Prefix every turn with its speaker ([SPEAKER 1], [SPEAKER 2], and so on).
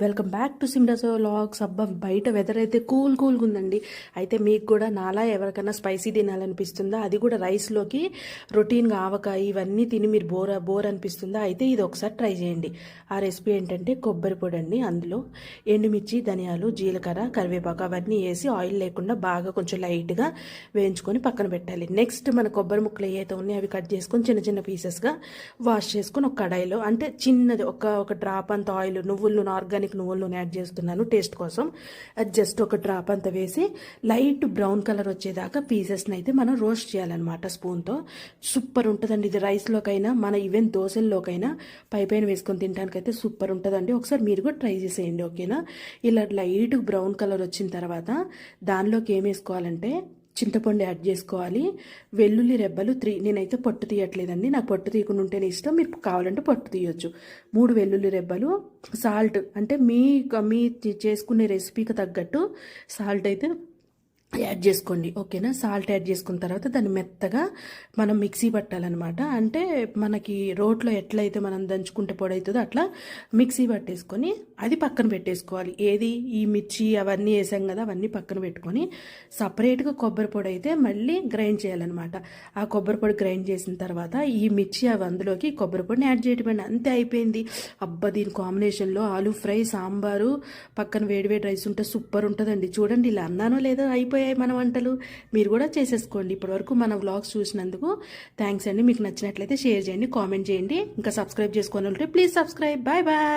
[SPEAKER 1] Welcome back to సిమ్రజో vlogs. అబ్బా, బయట వెదర్ అయితే కూల్గా ఉందండి. అయితే మీకు కూడా నాలా ఎవరికైనా స్పైసీ తినాలనిపిస్తుందా? అది కూడా రైస్లోకి రొటీన్గా ఆవకాయ ఇవన్నీ తిని మీరు బోర్ అనిపిస్తుందా? అయితే ఇది ఒకసారి ట్రై చేయండి. ఆ రెసిపీ ఏంటంటే కొబ్బరి పొడి అండి. అందులో ఎండుమిర్చి, ధనియాలు, జీలకర్ర, కరివేపాకు అవన్నీ వేసి ఆయిల్ లేకుండా బాగా కొంచెం లైట్గా వేయించుకొని పక్కన పెట్టాలి. నెక్స్ట్ మన కొబ్బరి ముక్కలు ఏవైతే ఉన్నాయో అవి కట్ చేసుకొని చిన్న చిన్న పీసెస్గా వాష్ చేసుకొని ఒక కడాయిలో అంటే చిన్నది ఒక డ్రాప్ అంత ఆయిల్, ఆర్గానిక్ నువ్వుల నూనె యాడ్ చేస్తున్నాను టేస్ట్ కోసం. అది జస్ట్ ఒక డ్రాప్ అంత వేసి లైట్ బ్రౌన్ కలర్ వచ్చేదాకా పీసెస్ని అయితే మనం రోస్ట్ చేయాలన్నమాట స్పూన్తో. సూపర్ ఉంటుందండి ఇది. రైస్లోకైనా మన ఈవెన్ దోశల్లోకైనా పైన వేసుకొని తినడానికైతే సూపర్ ఉంటుందండి. ఒకసారి మీరు కూడా ట్రై చేసేయండి, ఓకేనా? ఇలా లైట్ బ్రౌన్ కలర్ వచ్చిన తర్వాత దానిలోకి ఏం వేసుకోవాలంటే చింతపండు యాడ్ చేసుకోవాలి. వెల్లుల్లి రెబ్బలు 3, నేనైతే పొట్టు తీయట్లేదండి, నాకు పొట్టు తీయకుండా ఉంటేనే ఇష్టం, మీరు కావాలంటే పొట్టు తీయొచ్చు. 3 వెల్లుల్లి రెబ్బలు, సాల్ట్ అంటే మీ చేసుకునే రెసిపీకి తగ్గట్టు సాల్ట్ అయితే యాడ్ చేసుకోండి, ఓకేనా? సాల్ట్ యాడ్ చేసుకున్న తర్వాత దాన్ని మెత్తగా మనం మిక్సీ పట్టాలన్నమాట. అంటే మనకి రోట్లో ఎట్లయితే మనం దంచుకుంటే పొడి అవుతుందో అట్లా మిక్సీ పట్టేసుకొని అది పక్కన పెట్టేసుకోవాలి. ఏది ఈ మిర్చి అవన్నీ వేసాం కదా, అవన్నీ పక్కన పెట్టుకొని సపరేట్గా కొబ్బరి పొడి అయితే మళ్ళీ గ్రైండ్ చేయాలన్నమాట. ఆ కొబ్బరి పొడి గ్రైండ్ చేసిన తర్వాత ఈ మిర్చి అవి అందులోకి కొబ్బరి పొడిని యాడ్ చేయటం అంతే, అయిపోయింది. అబ్బా, దీని కాంబినేషన్లో ఆలూ ఫ్రై, సాంబారు, పక్కన వేడివేడి రైస్ ఉంటే సూపర్ ఉంటుందండి. చూడండి, ఇలా అన్నానో లేదో అయిపోయాయి మన వంటలు. మీరు కూడా చేసేసుకోండి. ఇప్పటివరకు మన వ్లాగ్స్ చూసినందుకు థ్యాంక్స్ అండి. మీకు నచ్చినట్లయితే షేర్ చేయండి, కామెంట్ చేయండి. ఇంకా సబ్స్క్రైబ్ చేసుకోవాలి ప్లీజ్ సబ్స్క్రైబ్. Bye bye.